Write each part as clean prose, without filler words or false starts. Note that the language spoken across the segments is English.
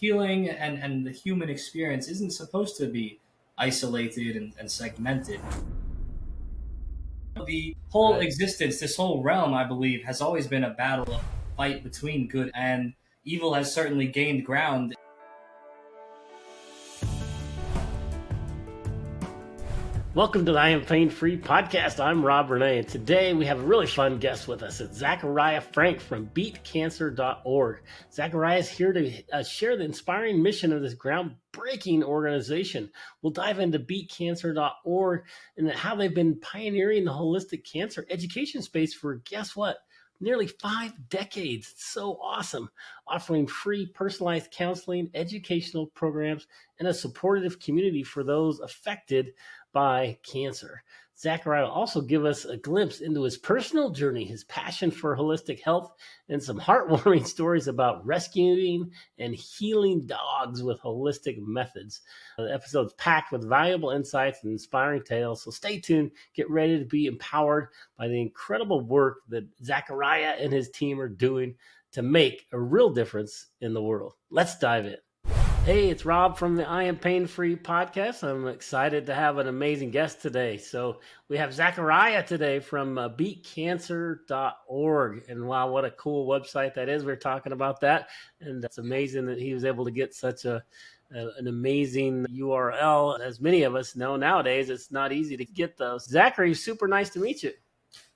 healing and the human experience isn't supposed to be isolated and segmented. The whole Right. existence, this whole realm, I believe, has always been a battle, a fight between good and evil has certainly gained ground. Welcome to the I Am Pain-Free podcast. I'm Rob Renee, and today we have a really fun guest with us. It's Zachariah Frank from beatcancer.org. Zachariah is here to share the inspiring mission of this groundbreaking organization. We'll dive into beatcancer.org and how they've been pioneering the holistic cancer education space for, guess what? Nearly 5 decades. It's so awesome. Offering free personalized counseling, educational programs, and a supportive community for those affected by cancer. Zachariah will also give us a glimpse into his personal journey, his passion for holistic health, and some heartwarming stories about rescuing and healing dogs with holistic methods. The episode's packed with valuable insights and inspiring tales, so stay tuned. Get ready to be empowered by the incredible work that Zachariah and his team are doing to make a real difference in the world. Let's dive in. Hey, it's Rob from the I Am Pain-Free podcast. I'm excited to have an amazing guest today. So we have Zachariah today from beatcancer.org. And wow, what a cool website that is. We're talking about that. And it's amazing that he was able to get such an amazing URL. As many of us know nowadays, it's not easy to get those. Zachary, super nice to meet you.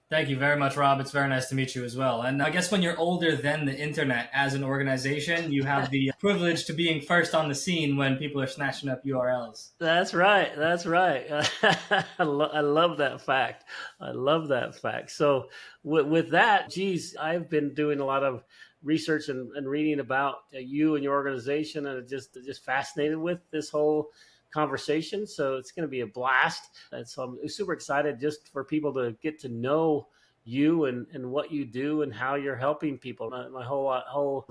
Thank you very much, Rob. It's very nice to meet you as well. And I guess when you're older than the internet as an organization, you have the privilege to being first on the scene when people are snatching up URLs. That's right. That's right. I love that fact. I love that fact. So with that, geez, I've been doing a lot of research and reading about you and your organization, and just fascinated with this whole conversation. So it's going to be a blast. And so I'm super excited just for people to get to know you and what you do and how you're helping people. My whole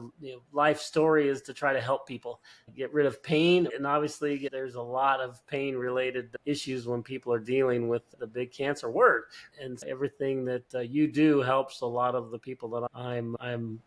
life story is to try to help people get rid of pain. And obviously there's a lot of pain related issues when people are dealing with the big cancer word. And everything that you do helps a lot of the people that I'm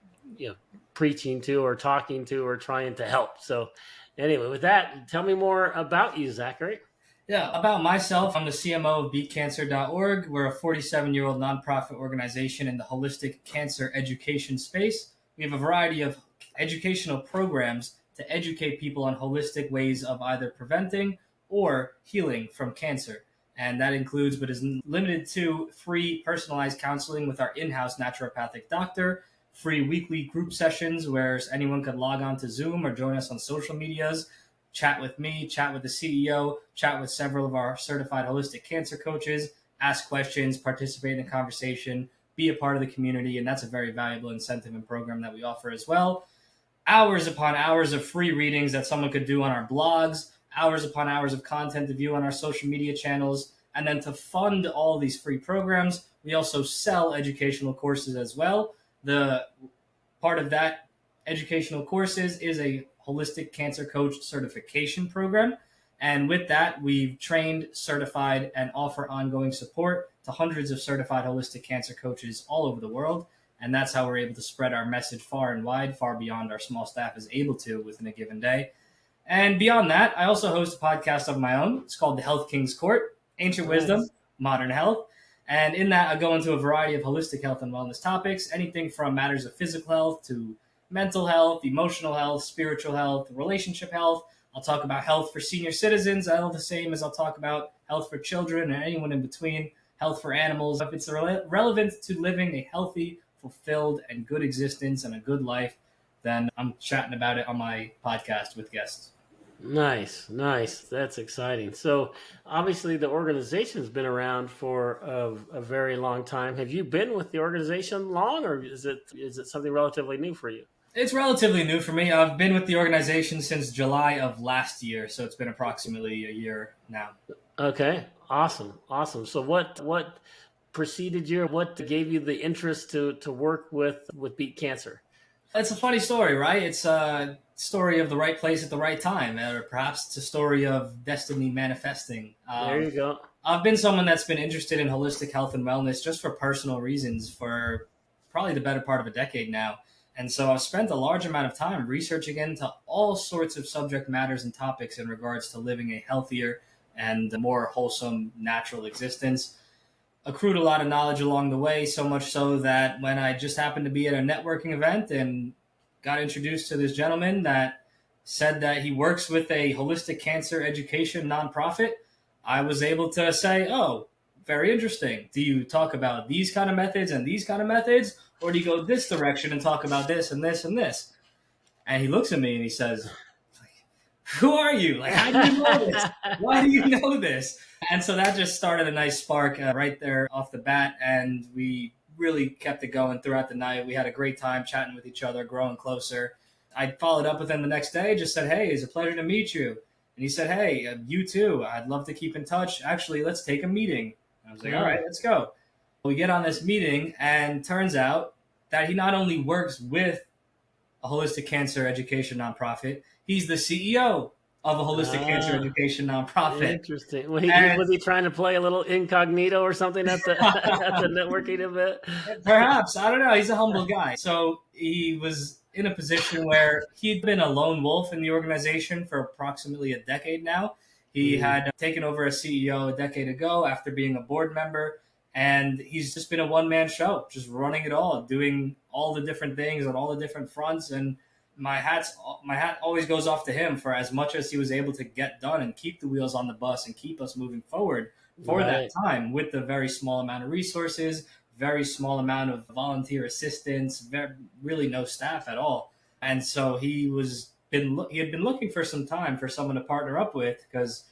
preaching to or talking to or trying to help. So anyway, with that, tell me more about you, Zachary. Yeah, about myself, I'm the CMO of beatcancer.org. We're a 47-year-old nonprofit organization in the holistic cancer education space. We have a variety of educational programs to educate people on holistic ways of either preventing or healing from cancer. And that includes, but is limited to, free personalized counseling with our in-house naturopathic doctor, free weekly group sessions where anyone could log on to Zoom or join us on social medias, chat with me, chat with the CEO, chat with several of our certified holistic cancer coaches, ask questions, participate in the conversation, be a part of the community. And that's a very valuable incentive and program that we offer as well. Hours upon hours of free readings that someone could do on our blogs, hours upon hours of content to view on our social media channels. And then to fund all these free programs, we also sell educational courses as well. The part of that educational courses is a holistic cancer coach certification program. And with that, we've trained, certified, and offer ongoing support to hundreds of certified holistic cancer coaches all over the world. And that's how we're able to spread our message far and wide, far beyond our small staff is able to within a given day. And beyond that, I also host a podcast of my own. It's called The Health King's Court, Ancient Wisdom, Modern Health. And in that, I go into a variety of holistic health and wellness topics, anything from matters of physical health to mental health, emotional health, spiritual health, relationship health. I'll talk about health for senior citizens, all the same as I'll talk about health for children and anyone in between, health for animals. If it's relevant to living a healthy, fulfilled, and good existence and a good life, then I'm chatting about it on my podcast with guests. Nice. That's exciting. So obviously the organization's been around for a very long time. Have you been with the organization long, or is it something relatively new for you? It's relatively new for me. I've been with the organization since July of last year, so it's been approximately a year now. Okay, awesome. So what preceded you? What gave you the interest to work with Beat Cancer? It's a funny story, right? It's a story of the right place at the right time, or perhaps it's a story of destiny manifesting. There you go. I've been someone that's been interested in holistic health and wellness just for personal reasons for probably the better part of a decade now. And so I've spent a large amount of time researching into all sorts of subject matters and topics in regards to living a healthier and more wholesome natural existence. Accrued a lot of knowledge along the way, so much so that when I just happened to be at a networking event and got introduced to this gentleman that said that he works with a holistic cancer education nonprofit, I was able to say, oh, very interesting. Do you talk about these kind of methods and these kind of methods? Or do you go this direction and talk about this and this and this? And he looks at me and he says, who are you? Like, how do you know this? Why do you know this? And so that just started a nice spark right there off the bat. And we really kept it going throughout the night. We had a great time chatting with each other, growing closer. I followed up with him the next day, just said, hey, it's a pleasure to meet you. And he said, hey, you too. I'd love to keep in touch. Actually, let's take a meeting. And I was like, all right, let's go. We get on this meeting, and turns out that he not only works with a holistic cancer education nonprofit, he's the CEO of a holistic cancer education nonprofit. Interesting. Was he trying to play a little incognito or something at the at the networking event? Perhaps. I don't know. He's a humble guy. So he was in a position where he'd been a lone wolf in the organization for approximately a decade now. He had taken over as CEO a decade ago after being a board member. And he's just been a one-man show, just running it all, doing all the different things on all the different fronts. And my hat always goes off to him for as much as he was able to get done and keep the wheels on the bus and keep us moving forward for that time with the very small amount of resources, very small amount of volunteer assistance, really no staff at all. And so he had been looking for some time for someone to partner up with, because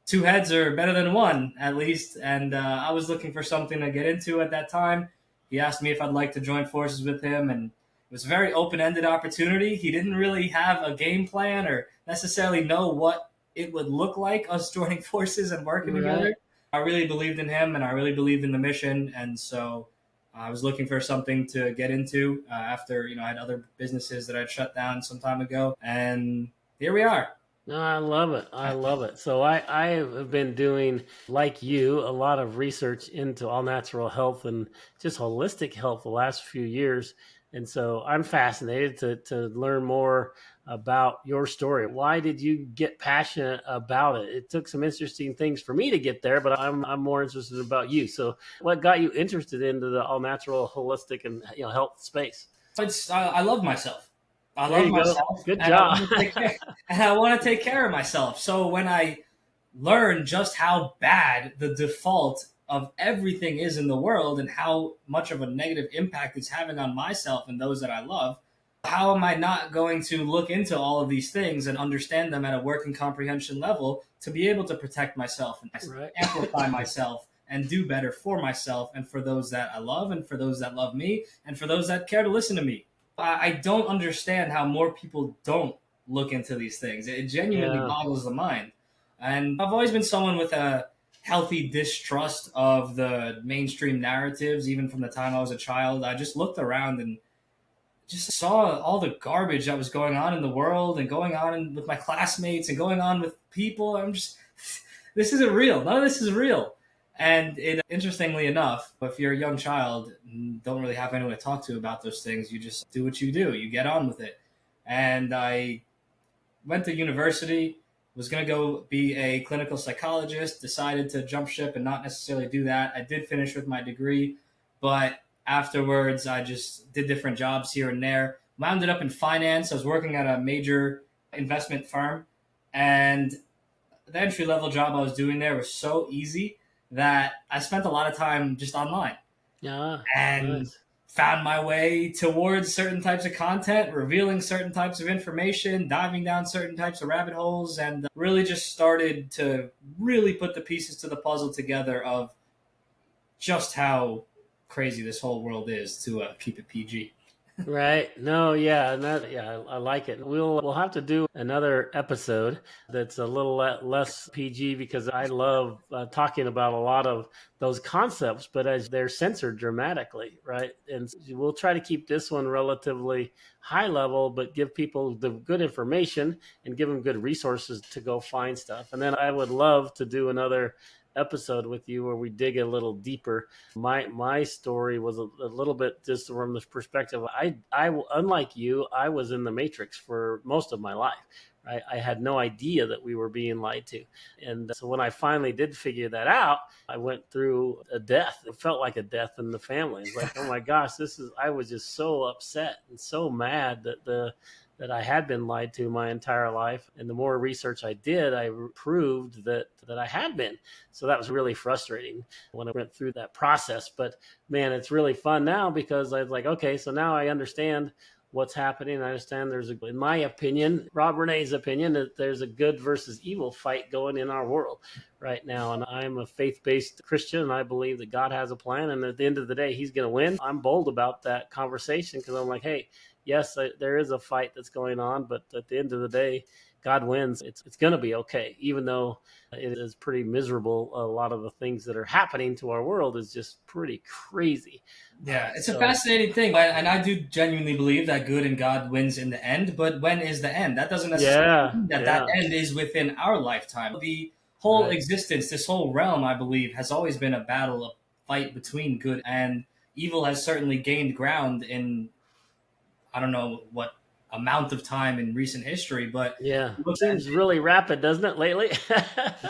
two heads are better than one, at least. And I was looking for something to get into at that time. He asked me if I'd like to join forces with him, and it was a very open-ended opportunity. He didn't really have a game plan or necessarily know what it would look like, us joining forces and working together. I really believed in him, and I really believed in the mission. And so I was looking for something to get into after, I had other businesses that I'd shut down some time ago. And here we are. No, I love it. I love it. So I have been doing, like you, a lot of research into all natural health and just holistic health the last few years. And so I'm fascinated to learn more about your story. Why did you get passionate about it? It took some interesting things for me to get there, but I'm more interested about you. So what got you interested into the all natural, holistic, and health space? I love myself. I love myself. Good job. And I want to take care of myself. So when I learned just how bad the default of everything is in the world and how much of a negative impact it's having on myself and those that I love, how am I not going to look into all of these things and understand them at a working comprehension level to be able to protect myself and amplify myself and do better for myself and for those that I love and for those that love me and for those that care to listen to me? I don't understand how more people don't look into these things. It genuinely boggles the mind. And I've always been someone with a healthy distrust of the mainstream narratives, even from the time I was a child. I just looked around and just saw all the garbage that was going on in the world and going on with my classmates and going on with people. This isn't real. None of this is real. And interestingly enough, if you're a young child and don't really have anyone to talk to about those things, you just do what you do. You get on with it. And I went to university, was going to go be a clinical psychologist, decided to jump ship and not necessarily do that. I did finish with my degree, but afterwards I just did different jobs here and there. Wound up in finance. I was working at a major investment firm, and the entry-level job I was doing there was so easy that I spent a lot of time just online and found my way towards certain types of content, revealing certain types of information, diving down certain types of rabbit holes, and really just started to really put the pieces to the puzzle together of just how crazy this whole world is, to keep it PG. Right. No, yeah. I like it. We'll have to do another episode that's a little less PG, because I love talking about a lot of those concepts, but as they're censored dramatically, right? And we'll try to keep this one relatively high level, but give people the good information and give them good resources to go find stuff. And then I would love to do another episode with you where we dig a little deeper. My story was a little bit just from this perspective. I unlike you, I was in the matrix for most of my life. I had no idea that we were being lied to. And so when I finally did figure that out, I went through a death. It felt like a death in the family. It's like, oh my gosh, I was just so upset and so mad that I had been lied to my entire life. And the more research I did, I proved that I had been. So that was really frustrating when I went through that process. But man, it's really fun now because I was like, okay, so now I understand what's happening. I understand in my opinion, Rob Renee's opinion, that there's a good versus evil fight going in our world right now. And I'm a faith-based Christian, and I believe that God has a plan. And at the end of the day, he's going to win. I'm bold about that conversation because I'm like, hey, yes, there is a fight that's going on, but at the end of the day, God wins. It's going to be okay, even though it is pretty miserable. A lot of the things that are happening to our world is just pretty crazy. Yeah, it's a fascinating thing. And I do genuinely believe that good and God wins in the end. But when is the end? That doesn't necessarily mean that end is within our lifetime. The whole existence, this whole realm, I believe, has always been a battle, a fight between good and evil has certainly gained ground in, I don't know what amount of time in recent history, but yeah, it seems really rapid, doesn't it, lately?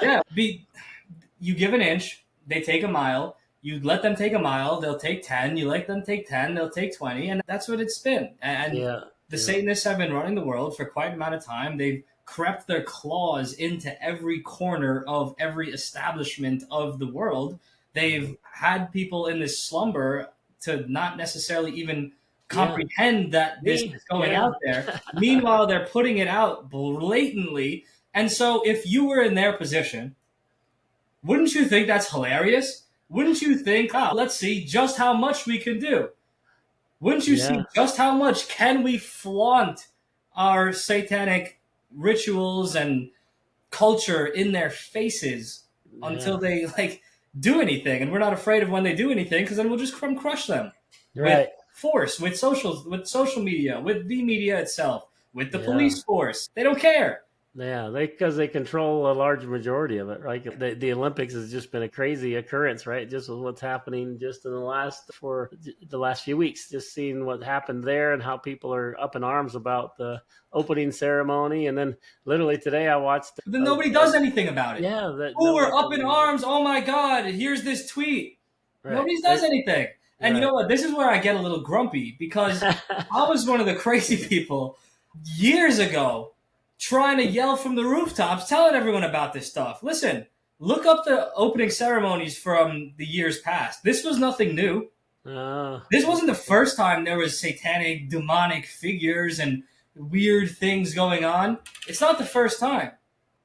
Yeah, you give an inch, they take a mile. You let them take a mile, they'll take 10. You let them take 10, they'll take 20. And that's what it's been. And the Satanists have been running the world for quite an amount of time. They've crept their claws into every corner of every establishment of the world. They've had people in this slumber to not necessarily even comprehend that this is going out there. Meanwhile, they're putting it out blatantly. And so if you were in their position, wouldn't you think that's hilarious? Wouldn't you think, let's see just how much we can do? Wouldn't you see just how much can we flaunt our satanic rituals and culture in their faces until they do anything? And we're not afraid of when they do anything because then we'll just crush them with force, with social media, with the media itself, with the police force. They don't care. Yeah, because they control a large majority of it, right? The Olympics has just been a crazy occurrence, right? Just with what's happening just in the last few weeks, just seeing what happened there and how people are up in arms about the opening ceremony. And then literally today I watched. But then nobody does anything about it. Yeah. We're up in arms. Oh my God, here's this tweet. Right. Nobody does anything. And you know what? This is where I get a little grumpy because I was one of the crazy people years ago trying to yell from the rooftops, telling everyone about this stuff. Listen, look up the opening ceremonies from the years past. This was nothing new. This wasn't the first time there was satanic, demonic figures and weird things going on. It's not the first time.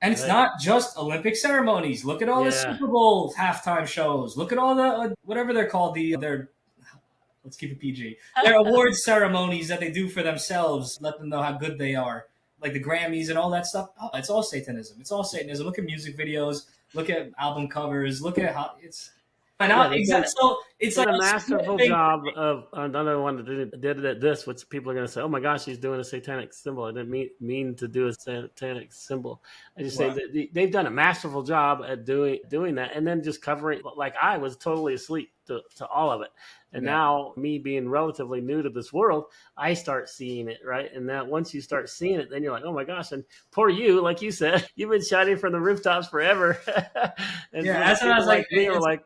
And it's not just Olympic ceremonies. Look at all the Super Bowl halftime shows. Look at all the, whatever they're called, let's keep it PG. Their award ceremonies that they do for themselves, let them know how good they are. Like the Grammys and all that stuff. Oh, it's all Satanism. It's all Satanism. Look at music videos. Look at album covers. Look at how it's. So it's like a masterful job of another one that did this, which people are going to say, "Oh my gosh, he's doing a satanic symbol." I didn't mean to do a satanic symbol. I just say that they've done a masterful job at doing that, and then just covering. Like I was totally asleep to all of it. And now, me being relatively new to this world, I start seeing it, right? And that once you start seeing it, then you're like, oh my gosh. And poor you, like you said, you've been shouting from the rooftops forever. And that's what I was like.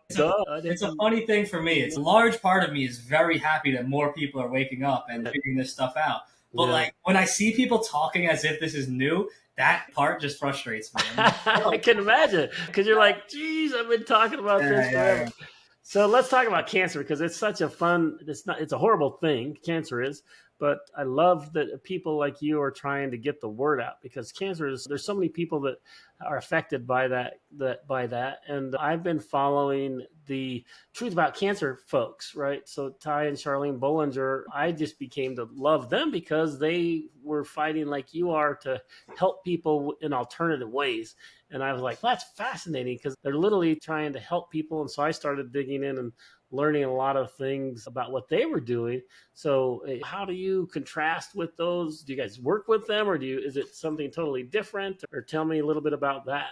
It's a funny thing for me. It's a large part of me is very happy that more people are waking up and figuring this stuff out. But when I see people talking as if this is new, that part just frustrates me. I can imagine because you're like, geez, I've been talking about this forever. Yeah. So let's talk about cancer because it's such a fun, it's a horrible thing, cancer is, but I love that people like you are trying to get the word out because there's so many people that are affected by that. And I've been following the Truth About Cancer folks, right? So Ty and Charlene Bollinger, I just became to love them because they were fighting like you are to help people in alternative ways. And I was like, that's fascinating because they're literally trying to help people. And so I started digging in and learning a lot of things about what they were doing. So how do you contrast with those? Do you guys work with them or is it something totally different? Or tell me a little bit about that.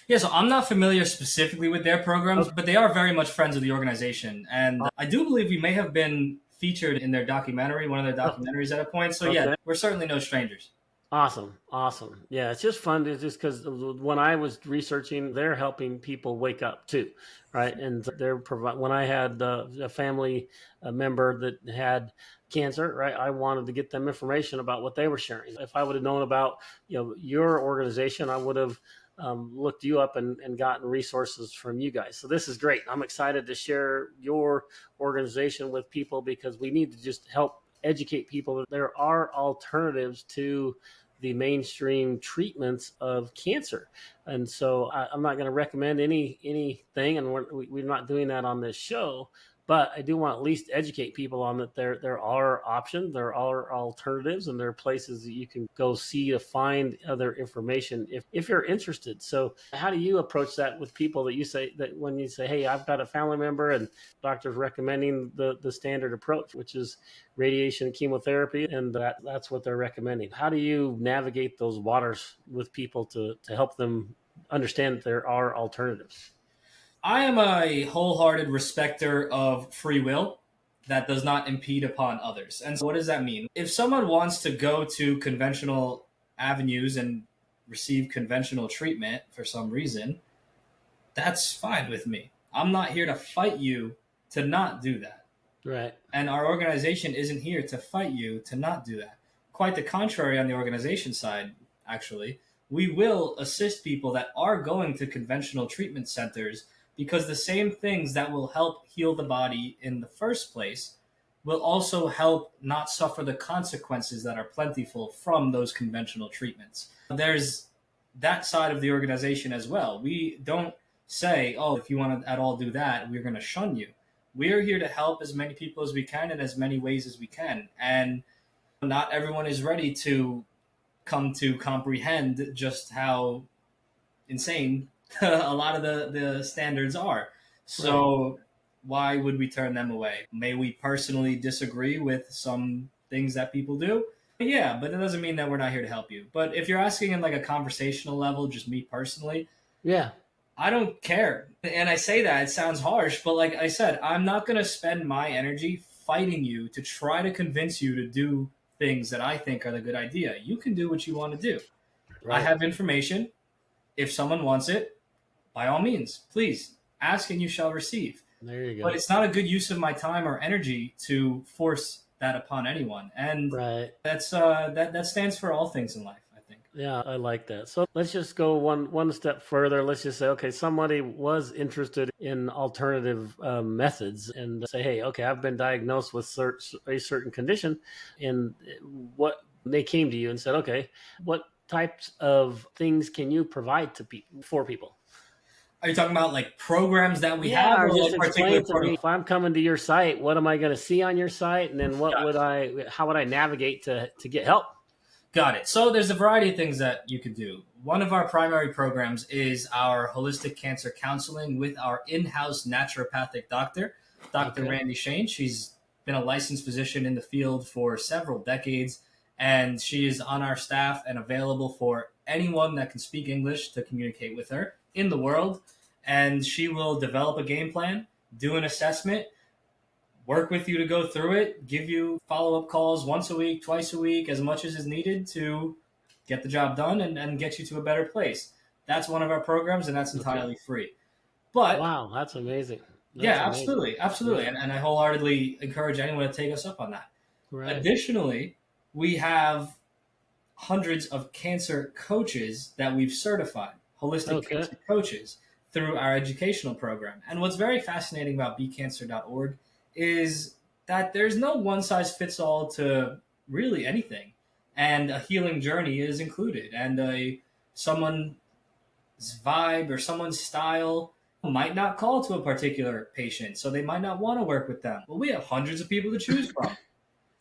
Yeah, so I'm not familiar specifically with their programs, Okay. but they are very much friends of the organization. And I do believe we may have been featured in their documentary, one of their Oh, documentaries at a point. So, yeah, okay. we're certainly no strangers. Awesome. Awesome. Yeah, it's just fun to just because when I was researching, they're helping people wake up too, right? And they're provide when I had a family member that had cancer, right? I wanted to get them information about what they were sharing. If I would have known about, your organization, I would have looked you up and gotten resources from you guys. So this is great. I'm excited to share your organization with people because we need to just help educate people that there are alternatives to the mainstream treatments of cancer. And so I'm not going to recommend anything, and we're not doing that on this show. But I do want to at least educate people on that there are options, there are alternatives, and there are places that you can go see to find other information if you're interested. So how do you approach that with people that you say that when you say, hey, I've got a family member and doctor's recommending the standard approach, which is radiation and chemotherapy, and that's what they're recommending. How do you navigate those waters with people to help them understand that there are alternatives? I am a wholehearted respecter of free will that does not impede upon others. And so what does that mean? If someone wants to go to conventional avenues and receive conventional treatment for some reason, that's fine with me. I'm not here to fight you to not do that. Right. And our organization isn't here to fight you to not do that. Quite the contrary, on the organization side, actually, we will assist people that are going to conventional treatment centers because the same things that will help heal the body in the first place will also help not suffer the consequences that are plentiful from those conventional treatments. There's that side of the organization as well. We don't say, oh, if you want to at all do that, we're going to shun you. We're here to help as many people as we can in as many ways as we can. And not everyone is ready to come to comprehend just how insane a lot of the standards are. So right. Why would we turn them away? May we personally disagree with some things that people do? Yeah, but it doesn't mean that we're not here to help you. But if you're asking in like a conversational level, just me personally, yeah, I don't care. And I say that, it sounds harsh, but like I said, I'm not going to spend my energy fighting you to try to convince you to do things that I think are the good idea. You can do what you want to do. Right. I have information. If someone wants it, by all means, please ask and you shall receive. There you go. But it's not a good use of my time or energy to force that upon anyone. And right. That's that stands for all things in life. Yeah, I like that. So let's just go one step further. Let's just say, okay, somebody was interested in alternative methods and say, hey, okay, I've been diagnosed with a certain condition, and what they came to you and said, okay, what types of things can you provide to for people? Are you talking about like programs that we have, or just like explain to me, if I'm coming to your site, what am I going to see on your site, and then how would I navigate to get help? Got it. So there's a variety of things that you could do. One of our primary programs is our holistic cancer counseling with our in-house naturopathic doctor, Dr. Randy Shane. She's been a licensed physician in the field for several decades, and she is on our staff and available for anyone that can speak English to communicate with her in the world. And she will develop a game plan, do an assessment, work with you to go through it, give you follow-up calls once a week, twice a week, as much as is needed to get the job done and get you to a better place. That's one of our programs, and that's entirely free. But wow, that's amazing. Absolutely. Yeah. And I wholeheartedly encourage anyone to take us up on that. Right. Additionally, we have hundreds of cancer coaches that we've certified, holistic cancer coaches, through our educational program. And what's very fascinating about beatcancer.org is that there's no one-size-fits-all to really anything. And a healing journey is included. And someone's vibe or someone's style might not call to a particular patient, so they might not want to work with them. But we have hundreds of people to choose from.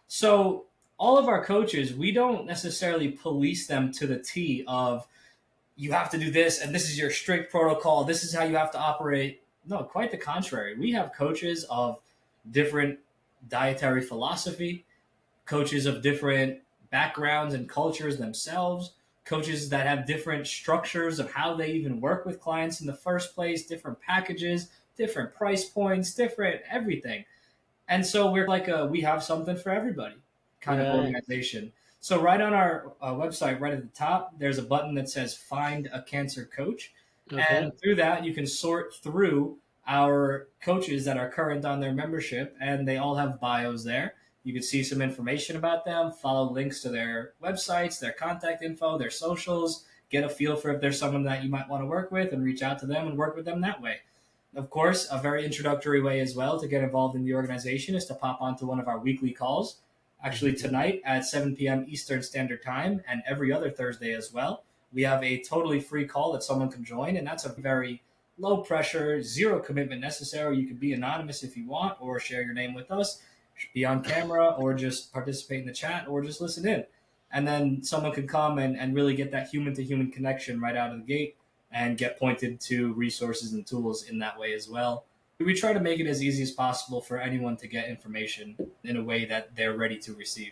So all of our coaches, we don't necessarily police them to the T of, you have to do this, and this is your strict protocol, this is how you have to operate. No, quite the contrary. We have coaches of different dietary philosophy, coaches of different backgrounds and cultures themselves, coaches that have different structures of how they even work with clients in the first place, different packages, different price points, different everything. And so we're like we have something for everybody kind of Right. organization. So right on our website, right at the top, there's a button that says "Find a Cancer Coach," Okay. and through that you can sort through our coaches that are current on their membership, and they all have bios there. You can see some information about them, follow links to their websites, their contact info, their socials, get a feel for if there's someone that you might want to work with, and reach out to them and work with them that way. Of course, a very introductory way as well to get involved in the organization is to pop onto one of our weekly calls. Actually, tonight at 7 p.m. Eastern Standard Time and every other Thursday as well, we have a totally free call that someone can join. And that's a very low pressure, zero commitment necessary. You can be anonymous if you want, or share your name with us, be on camera, or just participate in the chat, or just listen in. And then someone can come and really get that human to human connection right out of the gate and get pointed to resources and tools in that way as well. We try to make it as easy as possible for anyone to get information in a way that they're ready to receive.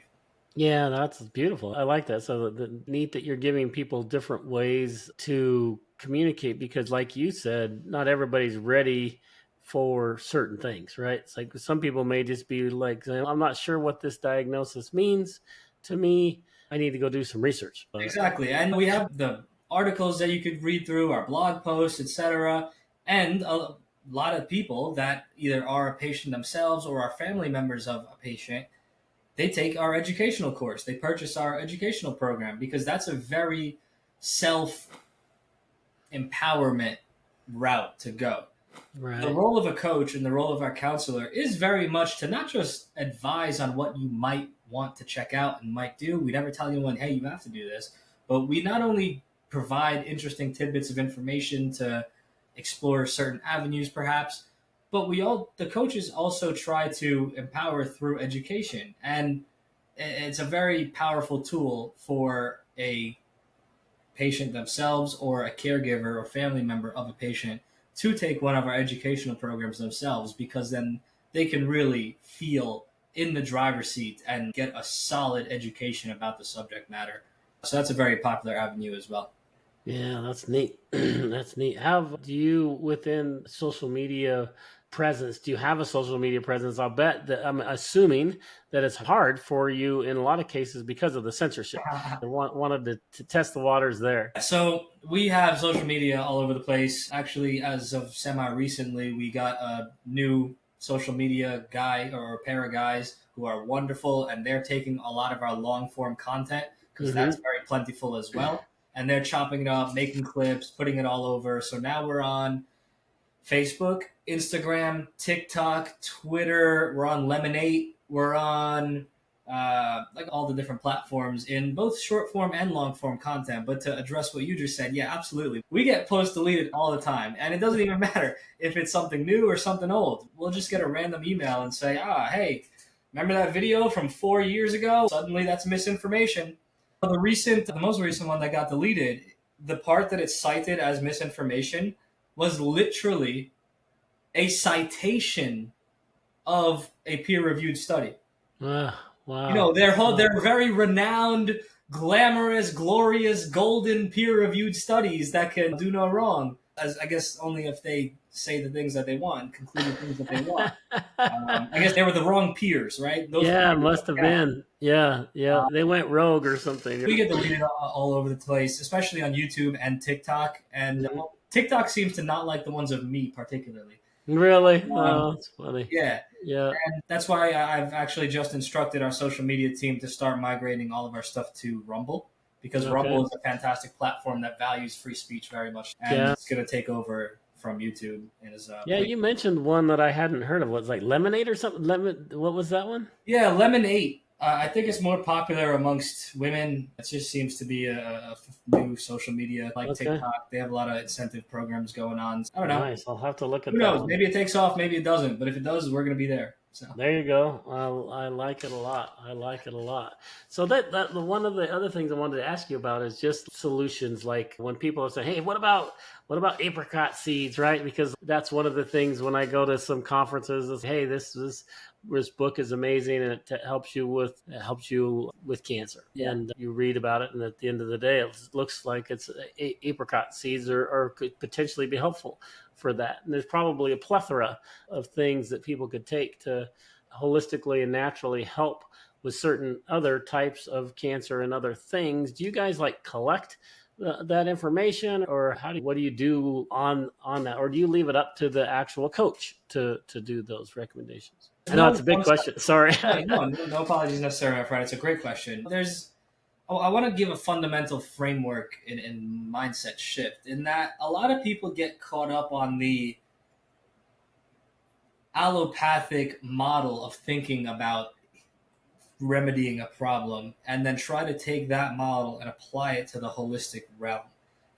Yeah, that's beautiful. I like that. So neat that you're giving people different ways to communicate because, like you said, not everybody's ready for certain things, right? It's like some people may just be like, I'm not sure what this diagnosis means to me. I need to go do some research. Exactly. And we have the articles that you could read through, our blog posts, etc. And a lot of people that either are a patient themselves or are family members of a patient, they take our educational course. They purchase our educational program because that's a very self empowerment route to go. Right. The role of a coach and the role of our counselor is very much to not just advise on what you might want to check out and might do. We never tell anyone, hey, you have to do this. But we not only provide interesting tidbits of information to explore certain avenues, perhaps, but the coaches also try to empower through education. And it's a very powerful tool for a patient themselves or a caregiver or family member of a patient to take one of our educational programs themselves, because then they can really feel in the driver's seat and get a solid education about the subject matter. So that's a very popular avenue as well. Yeah, that's neat. That's neat. How do you, within social media presence, do you have a social media presence? I'll bet that I'm assuming that it's hard for you in a lot of cases because of the censorship. I wanted to test the waters there. So we have social media all over the place. Actually, as of semi-recently, we got a new social media guy or a pair of guys who are wonderful, and they're taking a lot of our long-form content because that's very plentiful as well. And they're chopping it up, making clips, putting it all over. So now we're on Facebook, Instagram, TikTok, Twitter. We're on Lemonade. We're on like all the different platforms in both short form and long form content. But to address what you just said, yeah, absolutely. We get posts deleted all the time. And it doesn't even matter if it's something new or something old. We'll just get a random email and say, hey, remember that video from 4 years ago? Suddenly that's misinformation. The most recent one that got deleted, the part that it's cited as misinformation was literally a citation of a peer-reviewed study. Wow. You know, they're very renowned, glamorous, glorious, golden peer-reviewed studies that can do no wrong. As I guess only if they say the things that they want, conclude the things that they want. I guess they were the wrong peers, right? Those must have been. Yeah. They went rogue or something. We get deleted all over the place, especially on YouTube and TikTok. And TikTok seems to not like the ones of me particularly. Really? That's funny. Yeah. And that's why I've actually just instructed our social media team to start migrating all of our stuff to Rumble, because Rumble is a fantastic platform that values free speech very much, and it's going to take over from YouTube. You mentioned one that I hadn't heard of. Was like Lemonade or something? What was that one? Yeah, Lemonade. I think it's more popular amongst women. It just seems to be a new social media like TikTok. They have a lot of incentive programs going on. I don't know. Nice. I'll have to look at that. Who knows? Maybe it takes off. Maybe it doesn't. But if it does, we're going to be there. So there you go. I like it a lot. So that one of the other things I wanted to ask you about is just solutions. Like when people say, "Hey, what about apricot seeds?" Right? Because that's one of the things when I go to some conferences is, "Hey, this is This book is amazing, and it helps you with cancer. Yeah. And you read about it, and at the end of the day, it looks like it's apricot seeds or could potentially be helpful for that. And there's probably a plethora of things that people could take to holistically and naturally help with certain other types of cancer and other things. Do you guys like collect that information, or what do you do on that, or do you leave it up to the actual coach to do those recommendations? I know it's a big question. Sorry. No apologies necessarily, my friend. It's a great question. I want to give a fundamental framework in mindset shift, in that a lot of people get caught up on the allopathic model of thinking about remedying a problem, and then try to take that model and apply it to the holistic realm.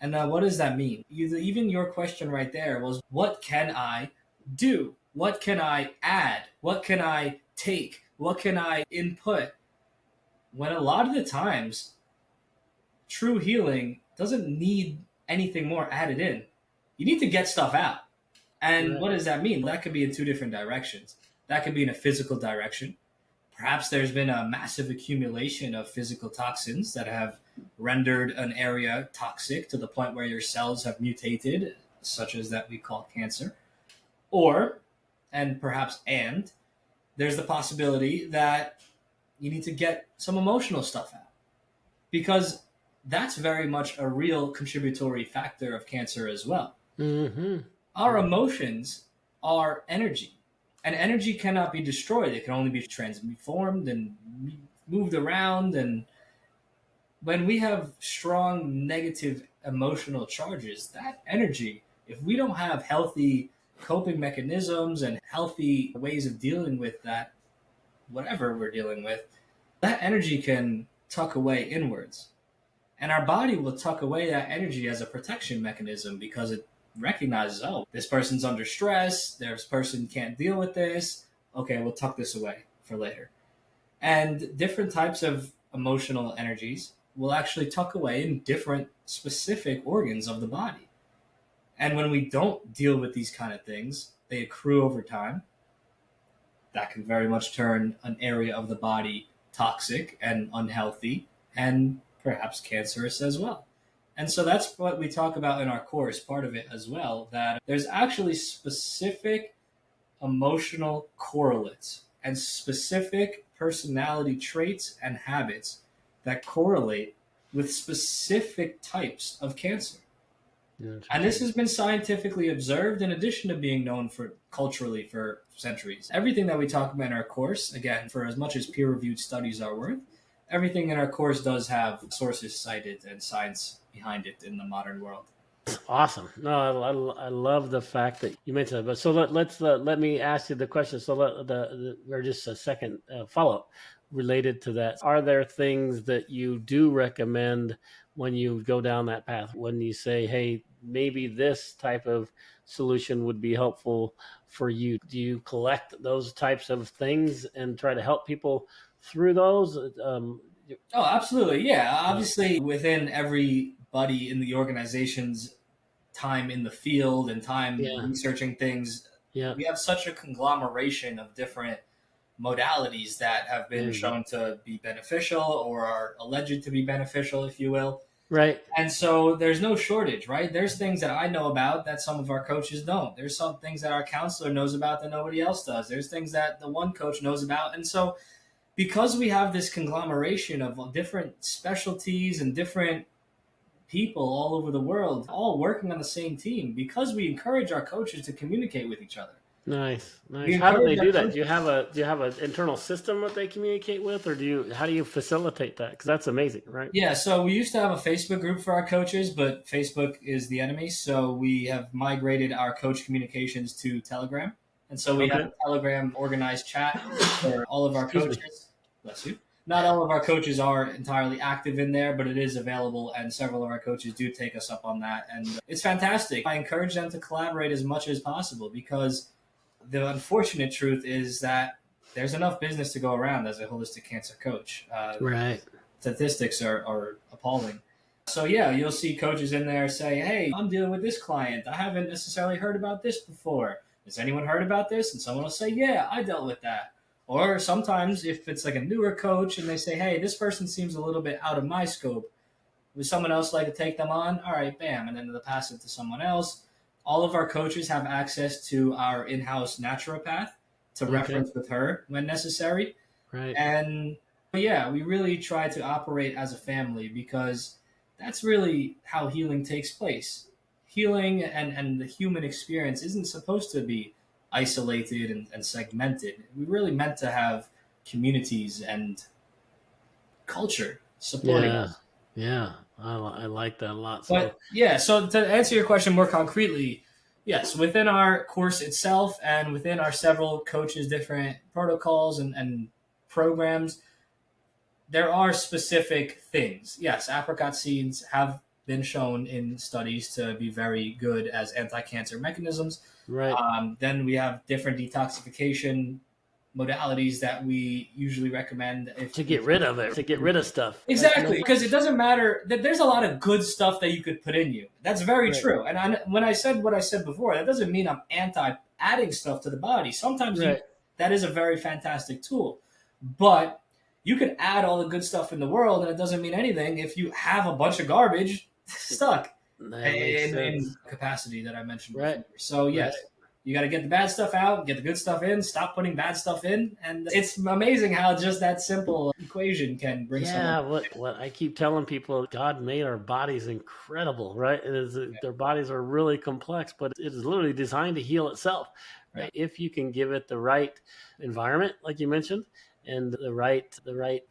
And now, what does that mean? Even your question right there was, what can I do? What can I add? What can I take? What can I input? When a lot of the times, true healing doesn't need anything more added in. You need to get stuff out. And Right. what does that mean? That could be in two different directions. That could be in a physical direction. Perhaps there's been a massive accumulation of physical toxins that have rendered an area toxic to the point where your cells have mutated, such as that we call cancer. Or, and there's the possibility that you need to get some emotional stuff out, because that's very much a real contributory factor of cancer as well. Mm-hmm. Our emotions are energy, and energy cannot be destroyed. It can only be transformed and moved around. And when we have strong negative emotional charges, that energy, if we don't have healthy coping mechanisms and healthy ways of dealing with that, whatever we're dealing with, that energy can tuck away inwards. And our body will tuck away that energy as a protection mechanism, because it recognizes, oh, this person's under stress, this person can't deal with this. Okay, we'll tuck this away for later. And different types of emotional energies will actually tuck away in different specific organs of the body. And when we don't deal with these kind of things, they accrue over time. That can very much turn an area of the body toxic and unhealthy, and perhaps cancerous as well. And so that's what we talk about in our course, part of it as well, that there's actually specific emotional correlates and specific personality traits and habits that correlate with specific types of cancer. And this has been scientifically observed, in addition to being known for culturally for centuries. Everything that we talk about in our course, again, for as much as peer-reviewed studies are worth, everything in our course does have sources cited and science behind it in the modern world. Awesome. No, I love the fact that you mentioned it. But so let me ask you the question. So or just a second follow-up related to that. Are there things that you do recommend when you go down that path? When you say, hey, maybe this type of solution would be helpful for you? Do you collect those types of things and try to help people through those? Oh, absolutely. Yeah. Obviously, within everybody in the organization's time in the field and time researching things, we have such a conglomeration of different modalities that have been shown to be beneficial, or are alleged to be beneficial, if you will. Right. And so there's no shortage, right? There's things that I know about that some of our coaches don't. There's some things that our counselor knows about that nobody else does. There's things that the one coach knows about. And so because we have this conglomeration of different specialties and different people all over the world, all working on the same team, because we encourage our coaches to communicate with each other. Nice. How do they do that? Do you have an internal system that they communicate with, or how do you facilitate that? Because that's amazing, right? Yeah. So we used to have a Facebook group for our coaches, but Facebook is the enemy. So we have migrated our coach communications to Telegram, and so we have a Telegram organized chat for all of our coaches. Bless you. Not all of our coaches are entirely active in there, but it is available, and several of our coaches do take us up on that, and it's fantastic. I encourage them to collaborate as much as possible, because the unfortunate truth is that there's enough business to go around as a holistic cancer coach. Right. Statistics are appalling. So yeah, you'll see coaches in there say, hey, I'm dealing with this client. I haven't necessarily heard about this before. Has anyone heard about this? And someone will say, yeah, I dealt with that. Or sometimes if it's like a newer coach and they say, hey, this person seems a little bit out of my scope, would someone else like to take them on? All right, bam. And then they'll pass it to someone else. All of our coaches have access to our in-house naturopath to reference with her when necessary. Right. And yeah, we really try to operate as a family because that's really how healing takes place. Healing and the human experience isn't supposed to be isolated and segmented. We really meant to have communities and culture supporting us. Yeah, I like that a lot. But yeah, so to answer your question more concretely, yes, within our course itself and within our several coaches' different protocols and programs, there are specific things. Yes, apricot seeds have been shown in studies to be very good as anti-cancer mechanisms. Right. Then we have different detoxification modalities that we usually recommend to get rid of it, to get rid of stuff. Exactly, because it doesn't matter that there's a lot of good stuff that you could put in you. That's very true. And when I said what I said before, that doesn't mean I'm anti adding stuff to the body. Sometimes that is a very fantastic tool, but you could add all the good stuff in the world, and it doesn't mean anything if you have a bunch of garbage stuck in capacity that I mentioned before. So yes. You got to get the bad stuff out, get the good stuff in, stop putting bad stuff in. And it's amazing how just that simple equation can bring someone. What I keep telling people, God made our bodies incredible, right? Their bodies are really complex, but it is literally designed to heal itself, right? If you can give it the right environment, like you mentioned, and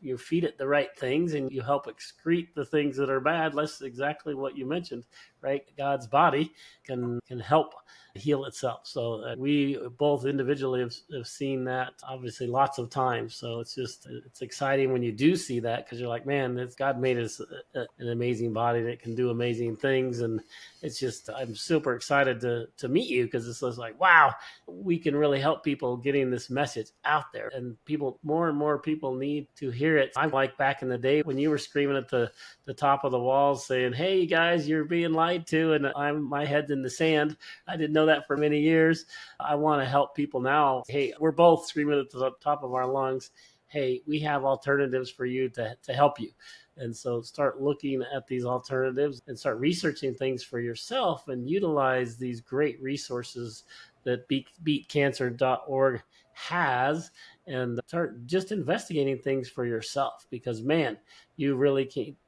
you feed it the right things and you help excrete the things that are bad. That's exactly what you mentioned, right? God's body can help heal itself. So we both individually have seen that obviously lots of times. So it's exciting when you do see that, because you're like, man, God made us an amazing body that can do amazing things. And it's just, I'm super excited to meet you, because it's just like, wow, we can really help people getting this message out there, and more and more people need to hear it. I'm like back in the day when you were screaming at the top of the walls saying, hey, you guys, you're being lied to, and my head's in the sand. I didn't know that for many years. I want to help people now. Hey, we're both screaming at the top of our lungs. Hey, we have alternatives for you to help you. And so start looking at these alternatives and start researching things for yourself and utilize these great resources that beatcancer.org has, and start just investigating things for yourself, because man, you really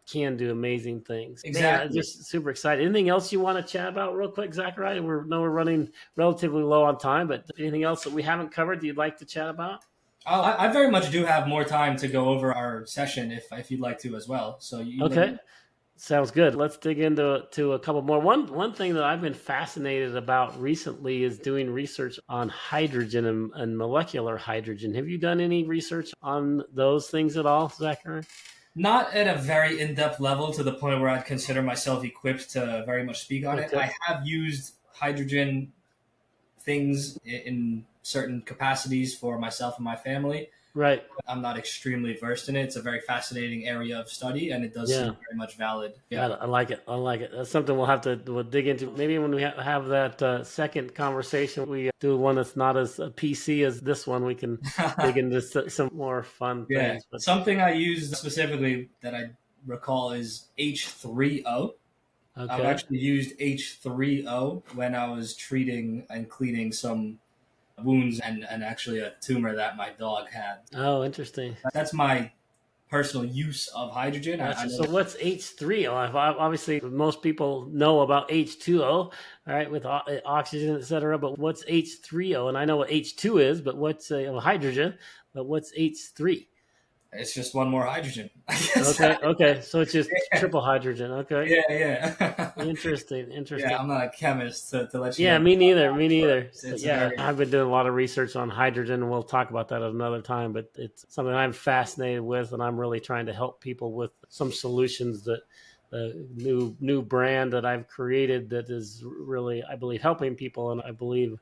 can do amazing things. Exactly. Man, just super excited. Anything else you want to chat about real quick, Zachariah? We're running relatively low on time, but anything else that we haven't covered that you'd like to chat about? I very much do have more time to go over our session if you'd like to as well. So okay. Sounds good. Let's dig into a couple more. One thing that I've been fascinated about recently is doing research on hydrogen and molecular hydrogen. Have you done any research on those things at all, Zachary? Not at a very in-depth level to the point where I'd consider myself equipped to very much speak on it. I have used hydrogen things in certain capacities for myself and my family. Right. I'm not extremely versed in it. It's a very fascinating area of study, and it does seem very much valid. Yeah, I like it. That's something we'll dig into. Maybe when we have that second conversation, we do one that's not as PC as this one. We can dig into some more fun things. But something I used specifically that I recall is H3O. Okay. I've actually used H3O when I was treating and cleaning some wounds and actually a tumor that my dog had. Oh, interesting. That's my personal use of hydrogen. So what's H3O? Obviously, most people know about H2O, all right, with oxygen, et cetera, but what's H3O? And I know what H2 is, but what's hydrogen, but what's H3? It's just one more hydrogen. Okay. So it's just triple hydrogen. Okay. Yeah. Interesting. Yeah, I'm not a chemist to let you know. Yeah, me neither. I've been doing a lot of research on hydrogen, and we'll talk about that at another time, but it's something I'm fascinated with, and I'm really trying to help people with some solutions that the new brand that I've created that is really, I believe, helping people, and I believe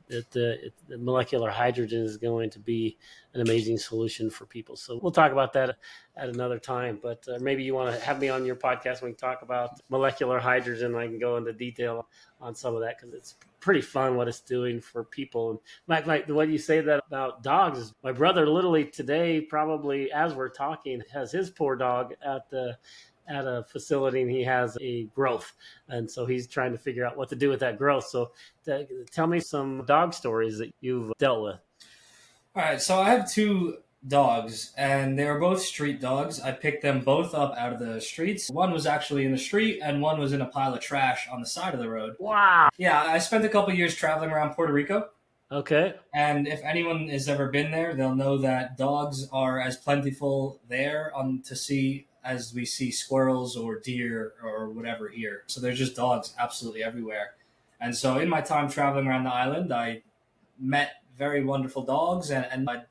that the molecular hydrogen is going to be an amazing solution for people. So we'll talk about that at another time. But maybe you want to have me on your podcast when we talk about molecular hydrogen. I can go into detail on some of that because it's pretty fun what it's doing for people. And Mike, the way you say that about dogs is my brother literally today, probably as we're talking, has his poor dog at a facility, and he has a growth, and so he's trying to figure out what to do with that growth. So tell me some dog stories that you've dealt with. All right, so I have two dogs, and they were both street dogs. I picked them both up out of the streets. One was actually in the street, and one was in a pile of trash on the side of the road. Wow. Yeah, I spent a couple years traveling around Puerto Rico. Okay. And if anyone has ever been there, they'll know that dogs are as plentiful there to see as we see squirrels or deer or whatever here. So there's just dogs absolutely everywhere. And so in my time traveling around the island, I met very wonderful dogs, and I'd